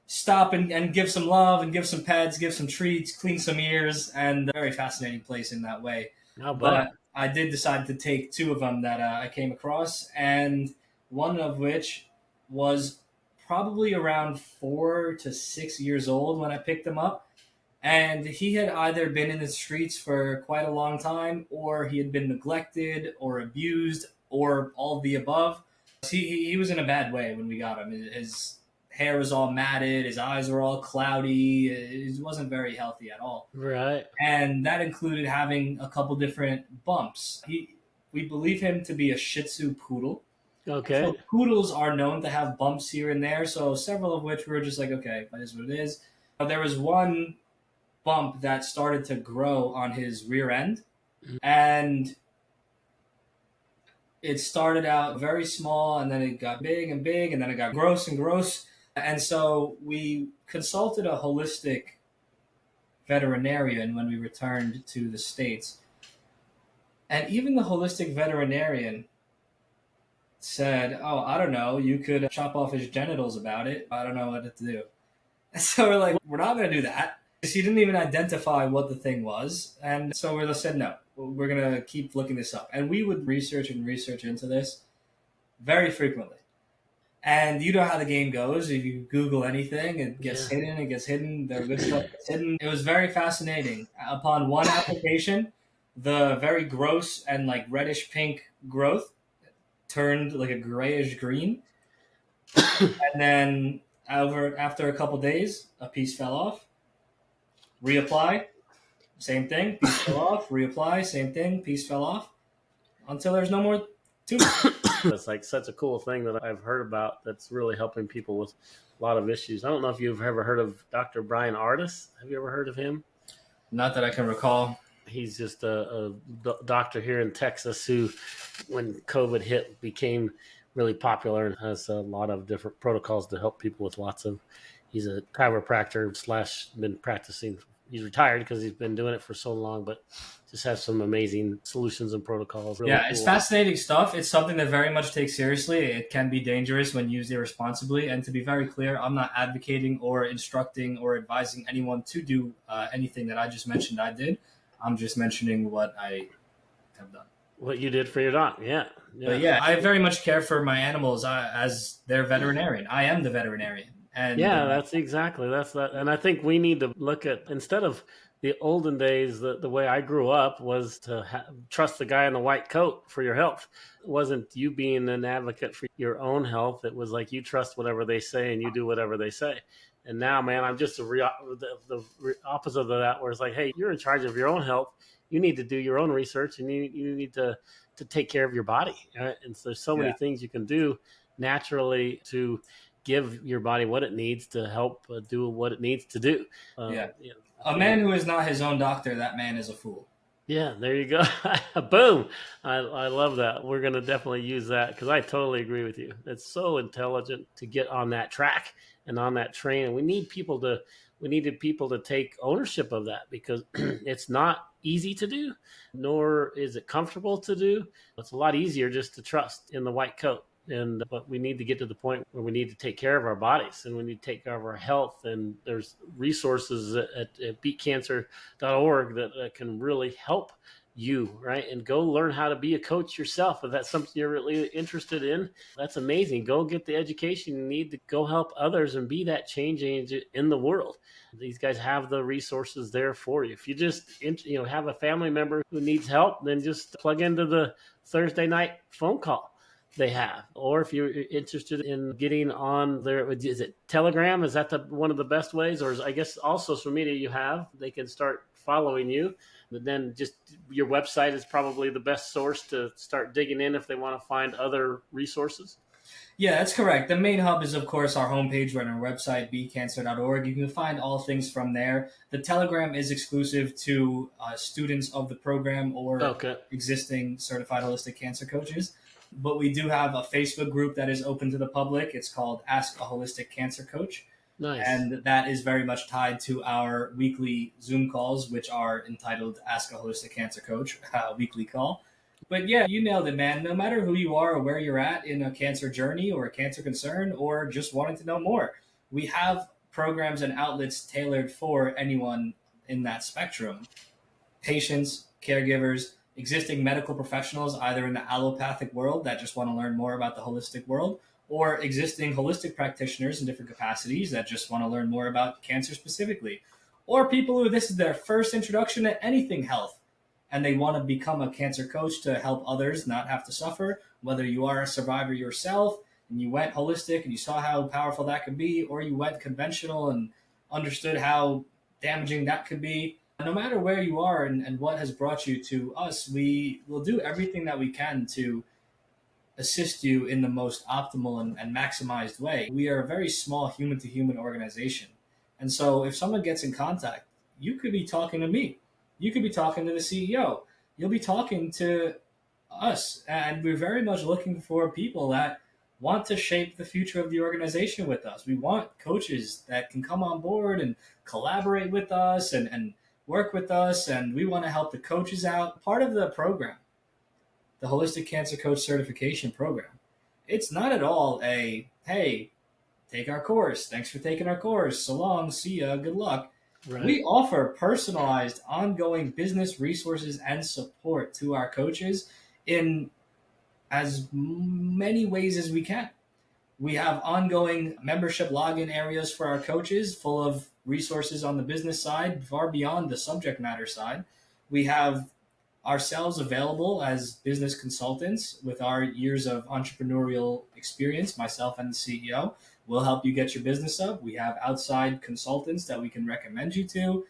stop and give some love and give some pets, give some treats, clean some ears, and a very fascinating place in that way. But I did decide to take two of them that I came across, and one of which was probably around 4 to 6 years old when I picked him up. And he had either been in the streets for quite a long time, or he had been neglected or abused, or all of the above. He was in a bad way when we got him. His hair was all matted, his eyes were all cloudy. It wasn't very healthy at all. Right. And that included having a couple different bumps. We believe him to be a Shih Tzu poodle. Okay. So poodles are known to have bumps here and there, so several of which were just like, okay, that is what it is. There was one bump that started to grow on his rear end, and it started out very small, and then it got big and big, and then it got gross and gross. And so we consulted a holistic veterinarian when we returned to the States. And even the holistic veterinarian said, oh, I don't know, you could chop off his genitals about it. I don't know what to do. And so we're like, we're not going to do that. He didn't even identify what the thing was. And so we just said, no, we're going to keep looking this up. And we would research into this very frequently. And you know how the game goes. If you Google anything, it gets hidden, the good stuff gets hidden. It was very fascinating. Upon one application, the very gross and like reddish pink growth turned like a grayish green. And then after a couple days, a piece fell off. Reapply, same thing, piece fell off. Reapply, same thing, piece fell off. Until there's no more to it. It's like such a cool thing that I've heard about that's really helping people with a lot of issues. I don't know if you've ever heard of Dr. Brian Ardis. Have you ever heard of him? Not that I can recall. He's just a doctor here in Texas who, when COVID hit, became really popular and has a lot of different protocols to help people with lots of. He's a chiropractor / been practicing. He's retired because he's been doing it for so long, but just has some amazing solutions and protocols. Really It's fascinating stuff. It's something that very much takes seriously. It can be dangerous when used irresponsibly. And to be very clear, I'm not advocating or instructing or advising anyone to do anything that I just mentioned I did. I'm just mentioning what I have done. What you did for your dog, yeah. But I very much care for my animals as their veterinarian. I am the veterinarian. And that's exactly that. And I think we need to look at, instead of the olden days, the way I grew up was to trust the guy in the white coat for your health. It wasn't you being an advocate for your own health. It was like you trust whatever they say and you do whatever they say. And now, man, I'm just the opposite of that, where it's like, hey, you're in charge of your own health. You need to do your own research, and you need to take care of your body. Right? And so there's so many things you can do naturally to give your body what it needs to help do what it needs to do. A man who is not his own doctor, that man is a fool. Yeah, there you go. Boom. I love that. We're going to definitely use that because I totally agree with you. It's so intelligent to get on that track and on that train. And we needed people to take ownership of that because it's not easy to do, nor is it comfortable to do. It's a lot easier just to trust in the white coat But we need to get to the point where we need to take care of our bodies and we need to take care of our health. And there's resources at beatcancer.org that can really help you, right? And go learn how to be a coach yourself. If that's something you're really interested in, that's amazing. Go get the education you need to go help others and be that change agent in the world. These guys have the resources there for you. If you just have a family member who needs help, then just plug into the Thursday night phone call they have. Or if you're interested in getting on their, is it Telegram? Is that one of the best ways? Or I guess all social media you have, they can start following you. But then just your website is probably the best source to start digging in if they want to find other resources. Yeah, that's correct. The main hub is, of course, our homepage on our website, beatcancer.org. You can find all things from there. The Telegram is exclusive to students of the program or existing certified holistic cancer coaches. But we do have a Facebook group that is open to the public. It's called Ask a Holistic Cancer Coach. Nice. And that is very much tied to our weekly Zoom calls, which are entitled Ask a Holistic Cancer Coach weekly call. But yeah, you nailed it, man. No matter who you are or where you're at in a cancer journey or a cancer concern or just wanting to know more, we have programs and outlets tailored for anyone in that spectrum. Patients, caregivers, existing medical professionals, either in the allopathic world that just want to learn more about the holistic world, or existing holistic practitioners in different capacities that just want to learn more about cancer specifically, or people who this is their first introduction to anything health and they want to become a cancer coach to help others not have to suffer, whether you are a survivor yourself and you went holistic and you saw how powerful that could be, or you went conventional and understood how damaging that could be. No matter where you are and what has brought you to us, we will do everything that we can to assist you in the most optimal and maximized way. We are a very small human to human organization. And so if someone gets in contact, you could be talking to me. You could be talking to the CEO. You'll be talking to us. And we're very much looking for people that want to shape the future of the organization with us. We want coaches that can come on board and collaborate with us and work with us. And we want to help the coaches out. Part of the program, the Holistic Cancer Coach Certification Program, it's not at all a, hey, take our course. Thanks for taking our course. So long. See ya. Good luck. Right. We offer personalized, ongoing business resources and support to our coaches in as many ways as we can. We have ongoing membership login areas for our coaches full of resources on the business side, far beyond the subject matter side. We have ourselves available as business consultants with our years of entrepreneurial experience, myself and the CEO. We'll help you get your business up. We have outside consultants that we can recommend you to.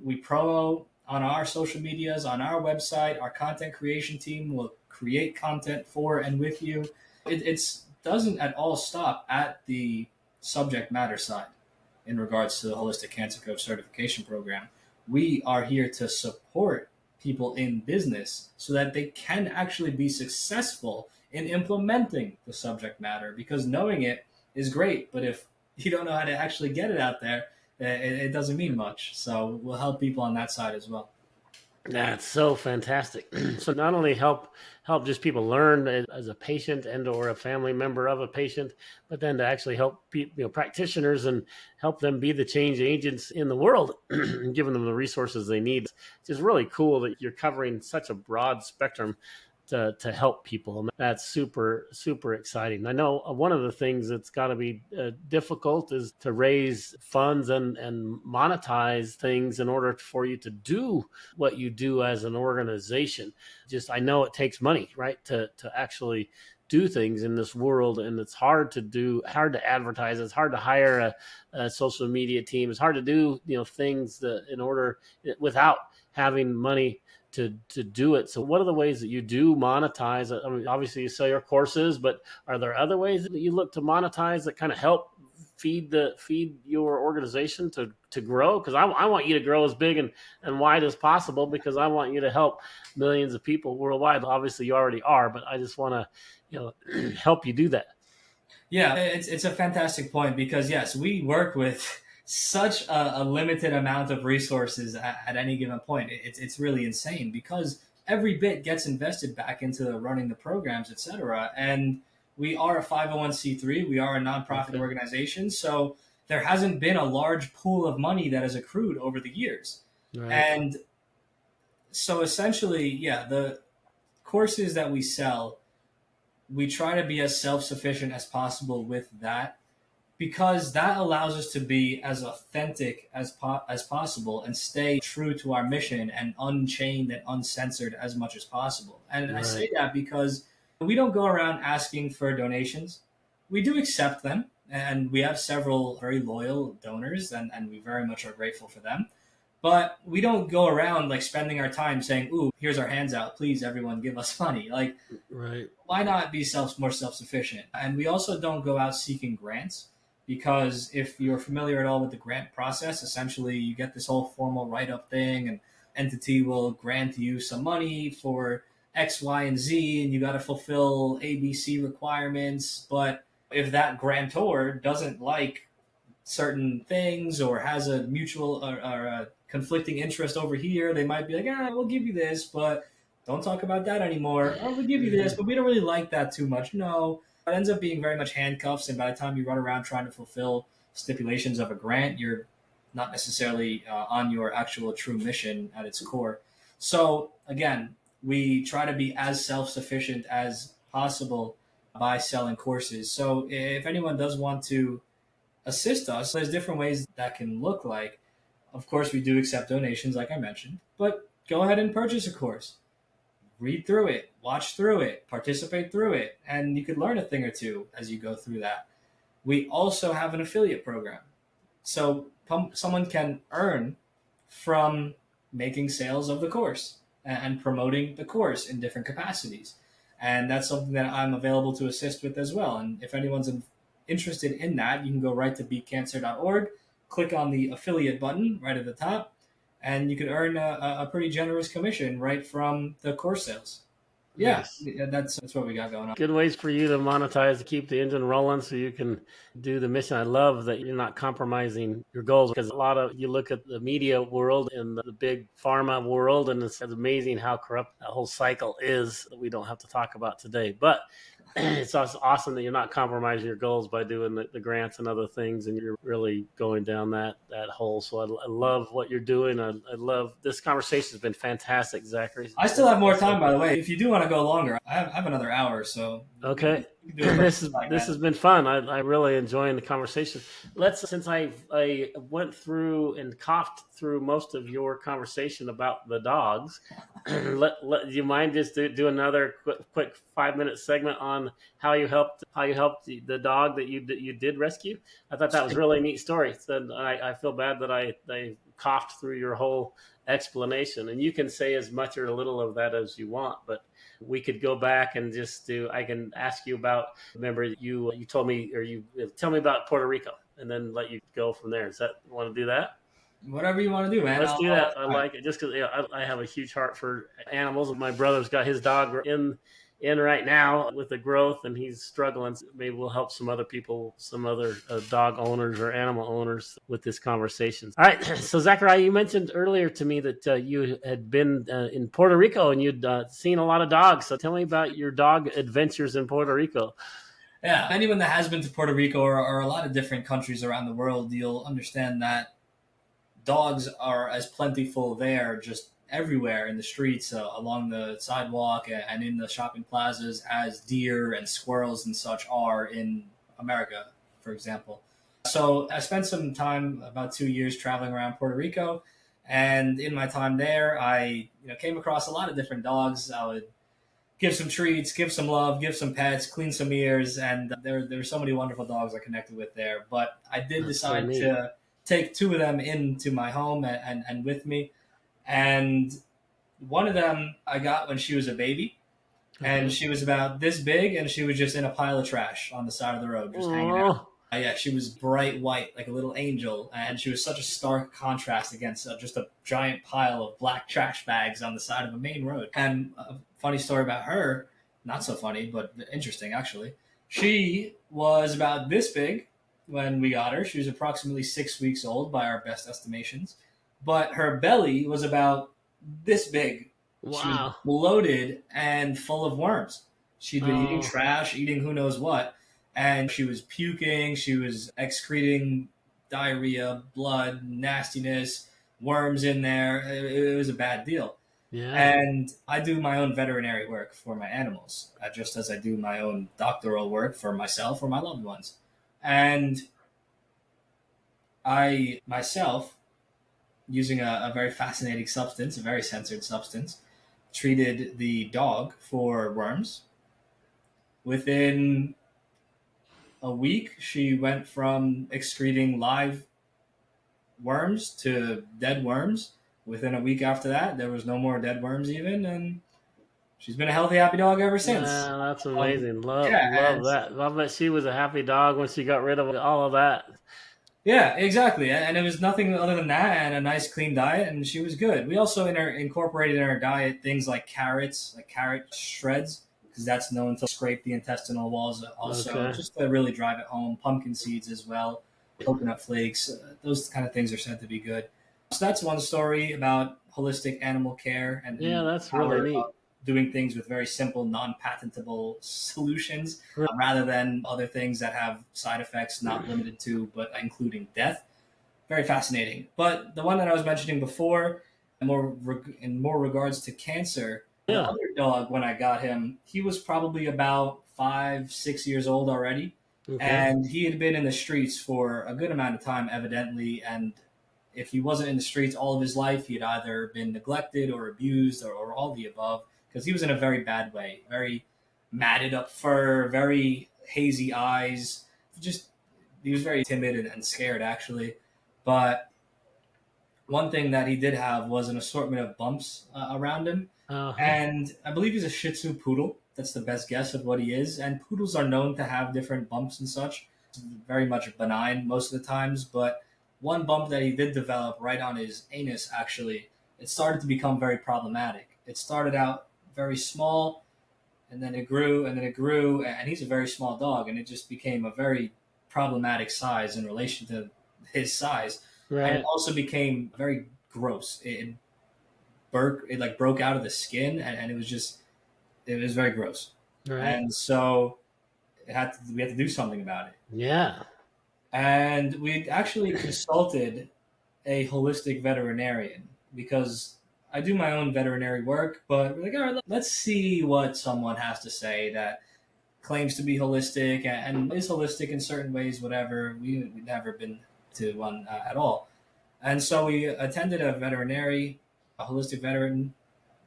We promo on our social medias, on our website. Our content creation team will create content for and with you. It doesn't at all stop at the subject matter side in regards to the Holistic Cancer Coach Certification Program. We are here to support people in business so that they can actually be successful in implementing the subject matter, because knowing it is great, but if you don't know how to actually get it out there, it doesn't mean much. So we'll help people on that side as well. That's so fantastic. So not only help just people learn as a patient and or a family member of a patient, but then to actually help practitioners and help them be the change agents in the world and giving them the resources they need. It's just really cool that you're covering such a broad spectrum to help people. And that's super, super exciting. I know one of the things that's got to be difficult is to raise funds and monetize things in order for you to do what you do as an organization. I know it takes money, right, to actually do things in this world, and it's hard to advertise. It's hard to hire a social media team. It's hard to do things in order without having money to do it. So what are the ways that you do monetize? I mean, obviously you sell your courses, but are there other ways that you look to monetize that kind of help feed your organization to grow? Because I want you to grow as big and wide as possible, because I want you to help millions of people worldwide. Obviously you already are, but I just want to help you do that. Yeah, it's a fantastic point, because yes, we work with such a limited amount of resources at any given point. It's really insane, because every bit gets invested back into running the programs, etc. And we are a 501c3. We are a nonprofit organization. So there hasn't been a large pool of money that has accrued over the years. Right. And so essentially, yeah, the courses that we sell, we try to be as self-sufficient as possible with that, because that allows us to be as authentic as possible and stay true to our mission and unchained and uncensored as much as possible. And I say that because we don't go around asking for donations. We do accept them, and we have several very loyal donors, and we very much are grateful for them. But we don't go around like spending our time saying, "Ooh, here's our hands out. Please, everyone, give us money." Like, why not be more self-sufficient? And we also don't go out seeking grants, because if you're familiar at all with the grant process, essentially you get this whole formal write-up thing, and entity will grant you some money for X, Y, and Z, and you got to fulfill ABC requirements. But if that grantor doesn't like certain things or has a mutual or a conflicting interest over here, they might be like, we'll give you this, but don't talk about that anymore. Or we'll give you this, but we don't really like that too much. No, it ends up being very much handcuffs. And by the time you run around trying to fulfill stipulations of a grant, you're not necessarily on your actual true mission at its core. So again, we try to be as self-sufficient as possible by selling courses. So if anyone does want to assist us, there's different ways that can look like. Of course, we do accept donations, like I mentioned, but go ahead and purchase a course. Read through it, watch through it, participate through it, and you could learn a thing or two as you go through that. We also have an affiliate program. So someone can earn from making sales of the course and promoting the course in different capacities. And that's something that I'm available to assist with as well. And if anyone's interested in that, you can go right to beatcancer.org, click on the affiliate button right at the top, and you can earn a pretty generous commission right from the course sales. Yeah, that's what we got going on. Good ways for you to monetize, to keep the engine rolling so you can do the mission. I love that you're not compromising your goals, because you look at the media world and the big pharma world, and it's amazing how corrupt that whole cycle is that we don't have to talk about today. But it's also awesome that you're not compromising your goals by doing the grants and other things, and you're really going down that hole. So I love what you're doing. I love this conversation. Has been fantastic, Zachary. I still have more time, by the way. If you do want to go longer, I have another hour. So okay, this has been fun. I really enjoying the conversation. Since I went through and coughed through most of your conversation about the dogs, do you mind just do another quick 5-minute segment on how you helped the dog that you did rescue? I thought that was a really neat story. So I feel bad that I coughed through your whole explanation, and you can say as much or a little of that as you want, but we could go back and I can ask you about, remember you told me, or you tell me about Puerto Rico, and then let you go from there. Does that want to do that? Whatever you want to do, man. Let's do that. I like it, just because I have a huge heart for animals. My brother's got his dog in right now with the growth, and he's struggling. Maybe we'll help some other people, some other dog owners or animal owners with this conversation. All right. So Zakariya, you mentioned earlier to me that you had been in Puerto Rico and you'd seen a lot of dogs. So tell me about your dog adventures in Puerto Rico. Yeah. Anyone that has been to Puerto Rico or a lot of different countries around the world, you'll understand that dogs are as plentiful there, just everywhere in the streets, along the sidewalk, and in the shopping plazas, as deer and squirrels and such are in America, for example. So I spent some time, about 2 years, traveling around Puerto Rico, and in my time there, I came across a lot of different dogs. I would give some treats, give some love, give some pets, clean some ears, and there were so many wonderful dogs I connected with there. But I did decide to take 2 of them into my home and with me. And one of them I got when she was a baby, and she was about this big, and she was just in a pile of trash on the side of the road, just hanging out. Yeah, she was bright white, like a little angel, and she was such a stark contrast against just a giant pile of black trash bags on the side of a main road. And a funny story about her, not so funny, but interesting actually. She was about this big when we got her. She was approximately 6 weeks old by our best estimations. But her belly was about this big. Wow. She was bloated and full of worms. She'd been eating Oh, trash, eating who knows what, and she was puking, she was excreting diarrhea, blood, nastiness, worms in there. It was a bad deal. yeah. And I do my own veterinary work for my animals, just as I do my own doctoral work for myself or my loved ones. And I myself, using a very fascinating substance, a very censored substance, treated the dog for worms. Within a week, she went from excreting live worms to dead worms. Within a week after that, there was no more dead worms even, and she's been a healthy, happy dog ever since. That's Um, amazing. Love, yeah, love that. Love that she was a happy dog when she got rid of all of that. yeah, exactly. And it was nothing other than that and a nice, clean diet, and she was good. We also incorporated in our diet things like carrots, like carrot shreds, because that's known to scrape the intestinal walls also, Okay. just to really drive it home. Pumpkin seeds as well, coconut flakes, those kind of things are said to be good. So that's one story about holistic animal care Yeah, and that's really power neat. of doing things with very simple, non-patentable solutions Right. rather than other things that have side effects not limited to but including death. Very fascinating. But the one that I was mentioning before, in more regards to cancer, the Yeah. other dog when I got him, he was probably about 5, 6 years old already, Okay. and he had been in the streets for a good amount of time, evidently. And if he wasn't in the streets all of his life, he had either been neglected or abused or all the above, because he was in a very bad way, very matted up fur, very hazy eyes. Just he was very timid and scared actually. But one thing that he did have was an assortment of bumps around him, Uh-huh. and I believe he's a Shih Tzu poodle. That's the best guess of what he is. And poodles are known to have different bumps and such. It's very much benign most of the times, but one bump that he did develop right on his anus, actually, it started to become very problematic. It started out very small, and then it grew, and then it grew, and he's a very small dog, and it just became a very problematic size in relation to his size, and it Right. also became very gross. It like broke out of the skin, and it was very gross, Right. and so we had to do something about it, Yeah. and we actually consulted a holistic veterinarian because I do my own veterinary work, but we're like, all right, let's see what someone has to say that claims to be holistic and is holistic in certain ways, whatever. We've never been to one at all. And so we attended a holistic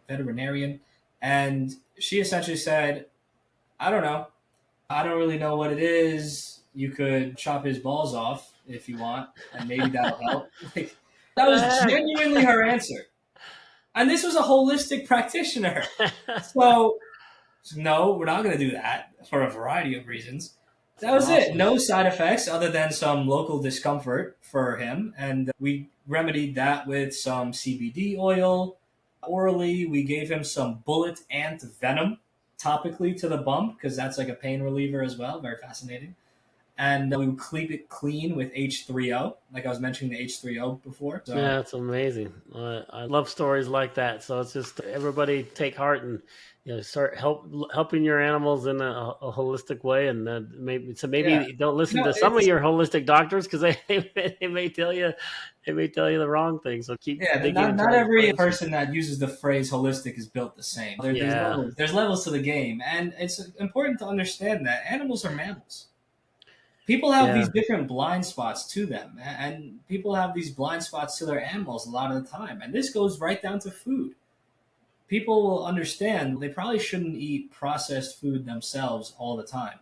veterinarian, and she essentially said, I don't know. I don't really know what it is. You could chop his balls off if you want, and maybe that'll help. Like, that was genuinely her answer. And this was a holistic practitioner. So no, we're not going to do that for a variety of reasons. That was it. Awesome. No side effects other than some local discomfort for him. And we remedied that with some CBD oil. Orally, we gave him some bullet ant venom topically to the bump because that's like a pain reliever as well. Very fascinating. And we would keep it clean with H3O, like I was mentioning the H3O before. So Yeah, it's amazing. I love stories like that. So it's just everybody take heart and start helping your animals in a holistic way. And yeah, maybe don't listen no, to some of it's your holistic doctors because they may tell you the wrong thing. So keep yeah, digging not and not trying to every find some. person that uses the phrase holistic is built the same. There's Yeah, levels. There's levels to the game, and it's important to understand that animals are mammals. People have yeah, these different blind spots to them, and people have these blind spots to their animals a lot of the time. And this goes right down to food. People will understand they probably shouldn't eat processed food themselves all the time,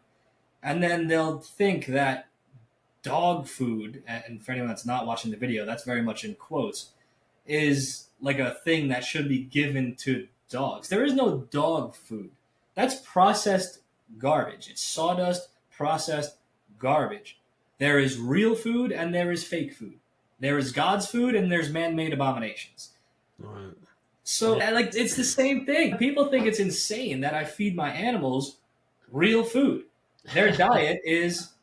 and then they'll think that dog food, and for anyone that's not watching the video, that's very much in quotes, is like a thing that should be given to dogs. There is no dog food. That's processed garbage. It's sawdust, processed garbage. There is real food and there is fake food. There is God's food and there's man made abominations. right. So, Yeah, like, it's the same thing. People think it's insane that I feed my animals real food. Their diet is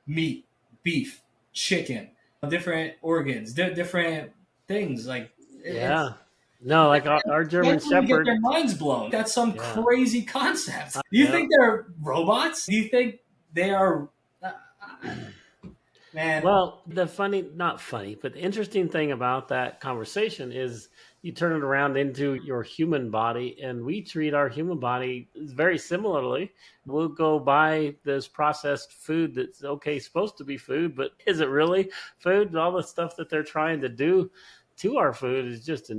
meat, beef, chicken, different organs, different things. Like, it's yeah. No, like our German That's when you get Shepherd. their minds blown. That's some Yeah. crazy concept. Do you Yeah. think they're robots? Do you think they are? Uh, man, Well, not funny, but the interesting thing about that conversation is you turn it around into your human body, and we treat our human body very similarly. We'll go buy this processed food that's okay, supposed to be food, but is it really food? And all the stuff that they're trying to do to our food is just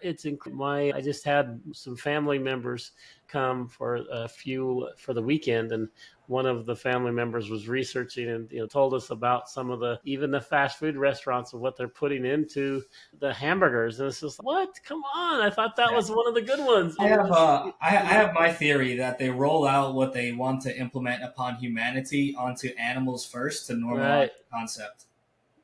it's incredible. I just had some family members come for the weekend, and one of the family members was researching and told us about some of the fast food restaurants and what they're putting into the hamburgers, and it's just what, come on, I thought that was one of the good ones. I have my theory that they roll out what they want to implement upon humanity onto animals first to normalize Right. the concept.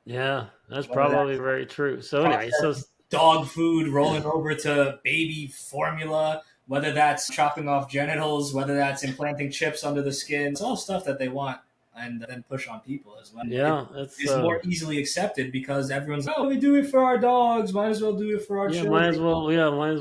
Yeah, that's Whether probably that's very true. So anyway, so dog food rolling over to baby formula, whether that's chopping off genitals, whether that's implanting chips under the skin, it's all stuff that they want and then push on people as well. yeah, It's more easily accepted because everyone's like, oh, we do it for our dogs, might as well do it for our yeah, children. might as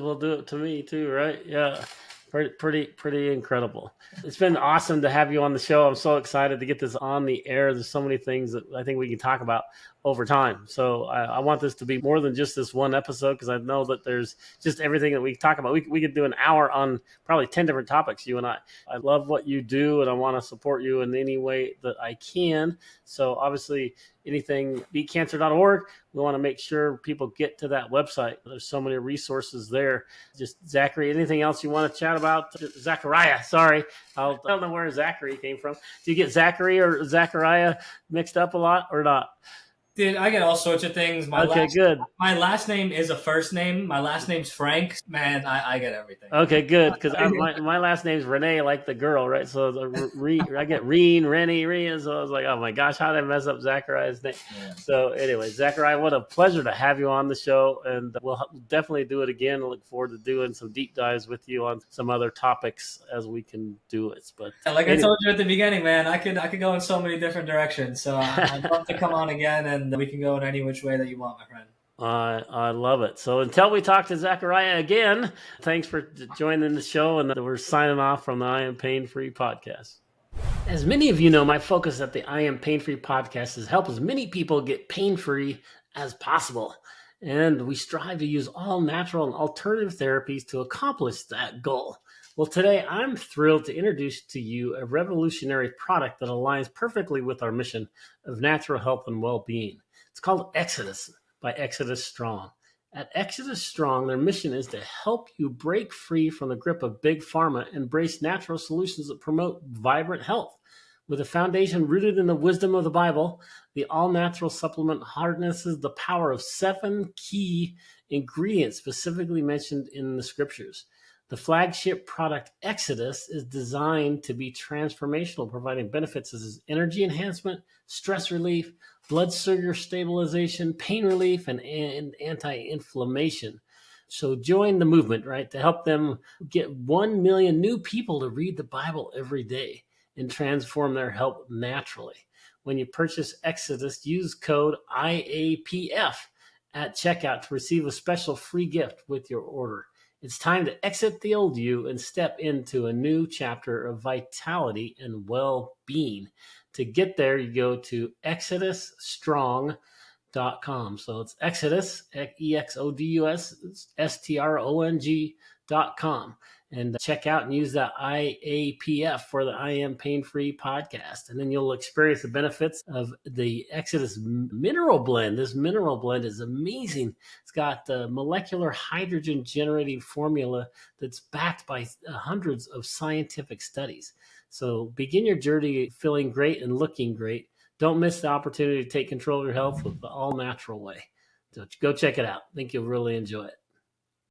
well do it to me too, right? Yeah. Pretty incredible. It's been awesome to have you on the show. I'm so excited to get this on the air. There's so many things that I think we can talk about over time. So I want this to be more than just this one episode, because I know that there's just everything that we talk about. We could do an hour on probably 10 different topics, you and I. I love what you do, and I want to support you in any way that I can. So obviously, anything, beatcancer.org. We want to make sure people get to that website. There's so many resources there. Just Zachary, anything else you want to chat about? Zachariah, sorry. I don't know where Zachary came from. Do you get Zachary or Zachariah mixed up a lot or not? Dude, I get all sorts of things. Good. My last name is a first name. My last name's Frank. Man, I get everything. Okay, good. Because my last name's Renee, like the girl, right? So I get Rennie. So I was like, oh my gosh, how did I mess up Zachariah's name? Yeah. So anyway, Zachariah, what a pleasure to have you on the show. And we'll definitely do it again. I look forward to doing some deep dives with you on some other topics as we can do it. But like I told you at the beginning, man, I could go in so many different directions. So I'd love to come on again, and we can go in any which way that you want, my friend. I love it. So until we talk to Zachariah again, thanks for joining the show, and we're signing off from the I Am Pain-Free podcast. As many of you know, my focus at the I Am Pain-Free podcast is help as many people get pain-free as possible. And we strive to use all natural and alternative therapies to accomplish that goal. Well, today I'm thrilled to introduce to you a revolutionary product that aligns perfectly with our mission of natural health and well-being. It's called Exodus by Exodus Strong. At Exodus Strong, their mission is to help you break free from the grip of big pharma and embrace natural solutions that promote vibrant health. With a foundation rooted in the wisdom of the Bible, the all-natural supplement harnesses the power of 7 key ingredients specifically mentioned in the scriptures. The flagship product, Exodus, is designed to be transformational, providing benefits such as energy enhancement, stress relief, blood sugar stabilization, pain relief, and anti-inflammation. So join the movement, right, to help them get 1 million new people to read the Bible every day and transform their health naturally. When you purchase Exodus, use code IAPF at checkout to receive a special free gift with your order. It's time to exit the old you and step into a new chapter of vitality and well-being. To get there, you go to exodusstrong.com. So it's Exodus, EXODUS, STRONG.com. And check out and use that IAPF for the I Am Pain-Free podcast. And then you'll experience the benefits of the Exodus mineral blend. This mineral blend is amazing. It's got the molecular hydrogen generating formula that's backed by hundreds of scientific studies. So begin your journey feeling great and looking great. Don't miss the opportunity to take control of your health with the all-natural way. So go check it out. I think you'll really enjoy it.